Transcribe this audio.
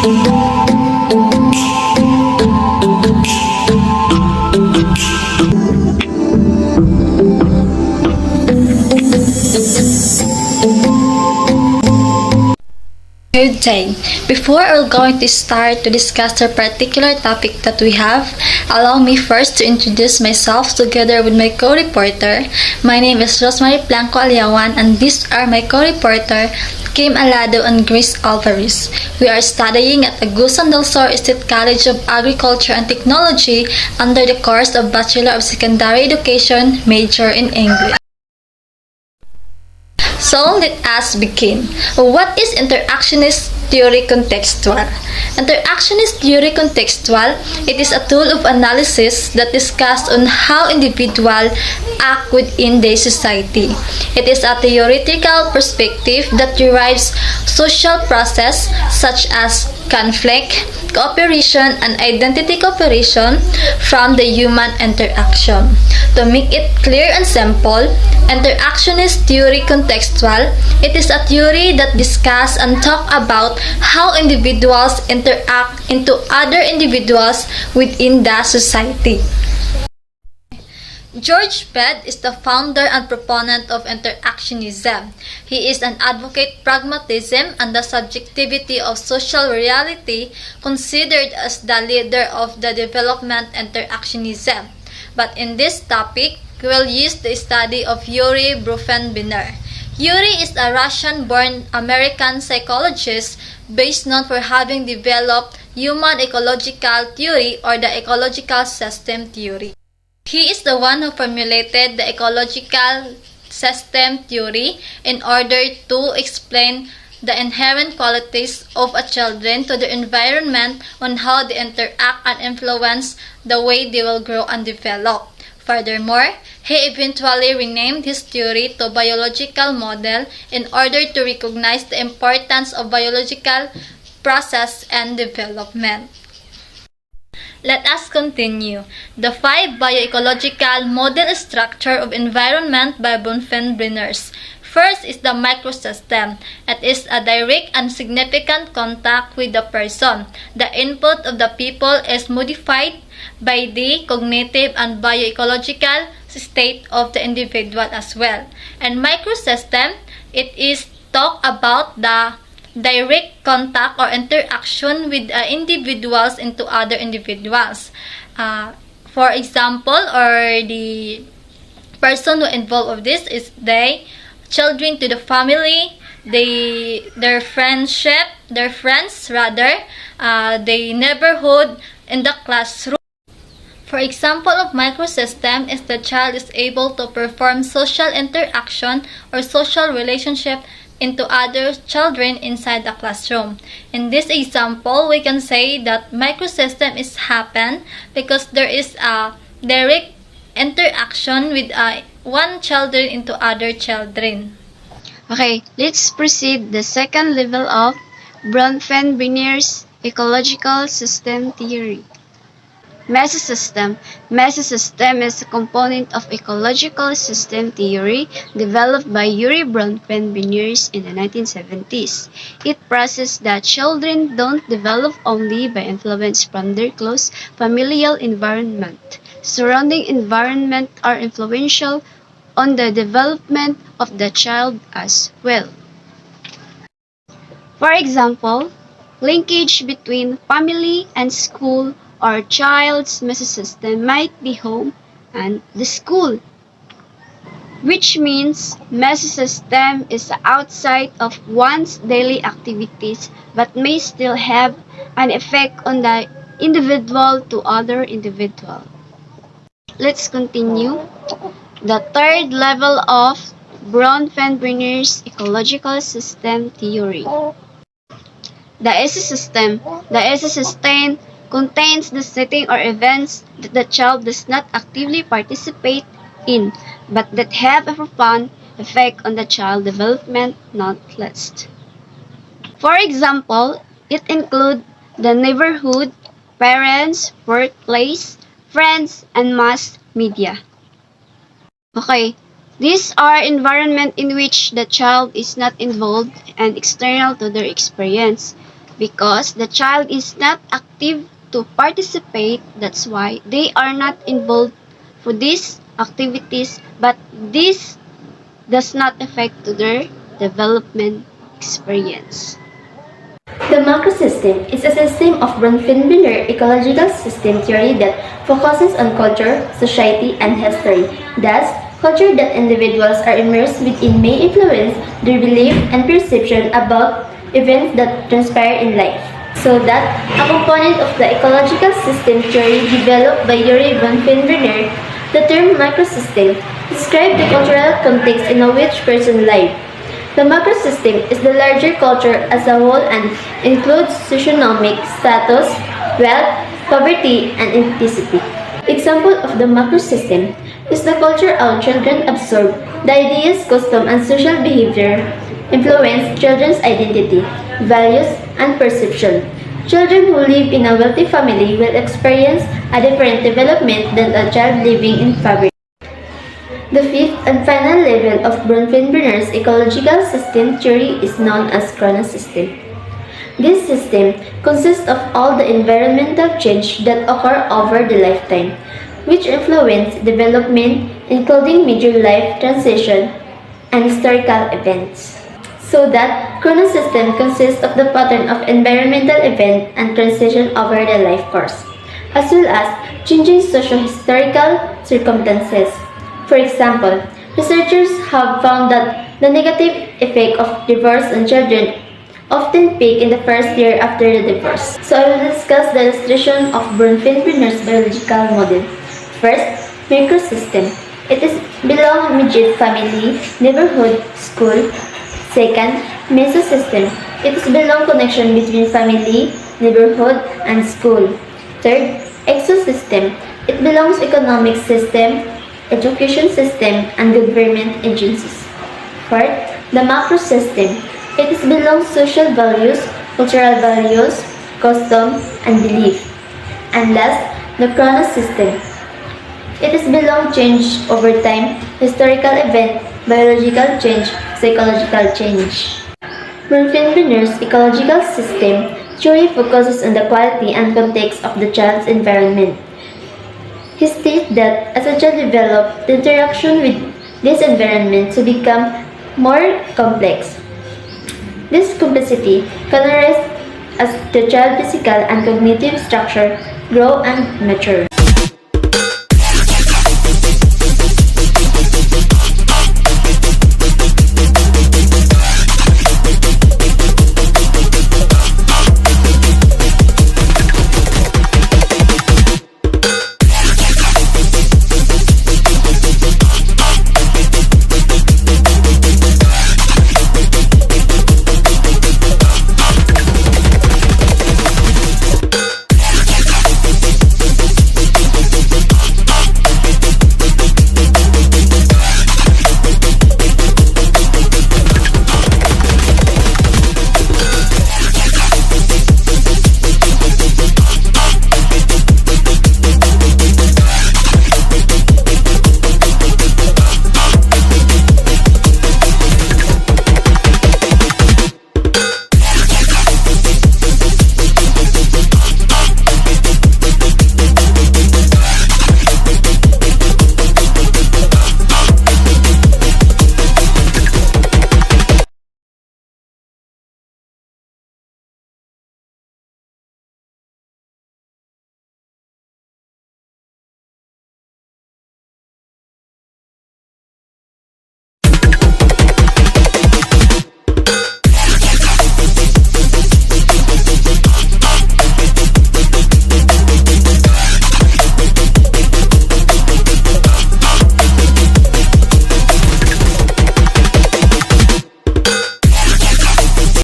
Good day. Before we're going to start to discuss the particular topic that we have, allow me first to introduce myself together with my co-reporter. My name is Rosemary Blanco Aliawan and these are my co-reporter, Kim Alado and Grace Alvarez. We are studying at Agusan del Sur State College of Agriculture and Technology under the course of Bachelor of Secondary Education, major in English. So let us begin. What is interactionist theory contextual? Interactionist theory contextual, it is a tool of analysis that discusses on how individuals act within their society. It is a theoretical perspective that derives social process such as conflict, cooperation, and identity cooperation from the human interaction. To make it clear and simple, interactionist theory contextual, it is a theory that discusses and talks about how individuals interact into other individuals within the society. George Bed is the founder and proponent of interactionism. He is an advocate pragmatism and the subjectivity of social reality, considered as the leader of the development interactionism. But in this topic, we will use the study of Urie Brefenbrenner. Urie is a Russian-born American psychologist best known for having developed human ecological theory or the ecological system theory. He is the one who formulated the ecological system theory in order to explain the inherent qualities of a children to the environment on how they interact and influence the way they will grow and develop. Furthermore, he eventually renamed his theory to biological model in order to recognize the importance of biological process and development. Let us continue. The 5 bioecological model structure of environment by Brefenbrenner. First is the microsystem. It is a direct and significant contact with the person. The input of the people is modified by the cognitive and bioecological state of the individual as well. And microsystem, it is talk about the direct contact or interaction with individuals into other individuals. For example, or the person who involved of this is they, children to the family, their friends, the neighborhood, in the classroom. For example of microsystem is the child is able to perform social interaction or social relationship into other children inside the classroom. In this example, we can say that microsystem is happen because there is a direct interaction with one children into other children. Okay, let's proceed the second level of Brefenbrenner's ecological system theory. Mesosystem. Mesosystem is a component of ecological system theory developed by Urie Brefenbrenner in the 1970s. It processes that children don't develop only by influence from their close familial environment. Surrounding environment are influential on the development of the child as well. For example, linkage between family and school or child's mesosystem might be home and the school, which means mesosystem is outside of one's daily activities but may still have an effect on the individual to other individual. Let's continue. The third level of Brefenbrenner's ecological system theory. The ecosystem. The ecosystem contains the setting or events that the child does not actively participate in, but that have a profound effect on the child development not least. For example, it includes the neighborhood, parents, workplace, friends, and mass media. Okay, these are environments in which the child is not involved and external to their experience. because the child is not active to participate. That's why they are not involved for these activities, but this does not affect to their development experience. The macrosystem is a system of Brefenbrenner ecological system theory that focuses on culture, society, and history. Thus, culture that individuals are immersed within may influence their belief and perception about events that transpire in life. So that a component of the ecological system theory developed by Urie Brefenbrenner, the term macrosystem, describes the cultural context in which person live. The macrosystem is the larger culture as a whole and includes socioeconomic status, wealth, poverty, and ethnicity. Example of the macrosystem is the culture how children absorb the ideas, custom, and social behavior influence children's identity, values, and perception. Children who live in a wealthy family will experience a different development than a child living in poverty. The fifth and final level of Brefenbrenner's ecological system theory is known as chronosystem. This system consists of all the environmental change that occur over the lifetime, which influence development, including major life transition and historical events. So that chronosystem consists of the pattern of environmental event and transition over the life course, as well as changing socio-historical circumstances. For example, researchers have found that the negative effect of divorce on children often peak in the first year after the divorce. So I will discuss the illustration of Brefenbrenner's biological model. First, microsystem. It is belong immediate family, neighborhood, school. Second, mesosystem. It is belong connection between family, neighborhood, and school. Third, exosystem. It belongs economic system, education system, and government agencies. Fourth, the macro system. It is belongs social values, cultural values, custom, and belief. And last, the chronos system. It is belong change over time, historical event, biological change, psychological change. Brefenbrenner's ecological system theory focuses on the quality and context of the child's environment. He states that as a child develops, the interaction with this environment to become more complex. This complexity can arise as the child's physical and cognitive structure grow and mature.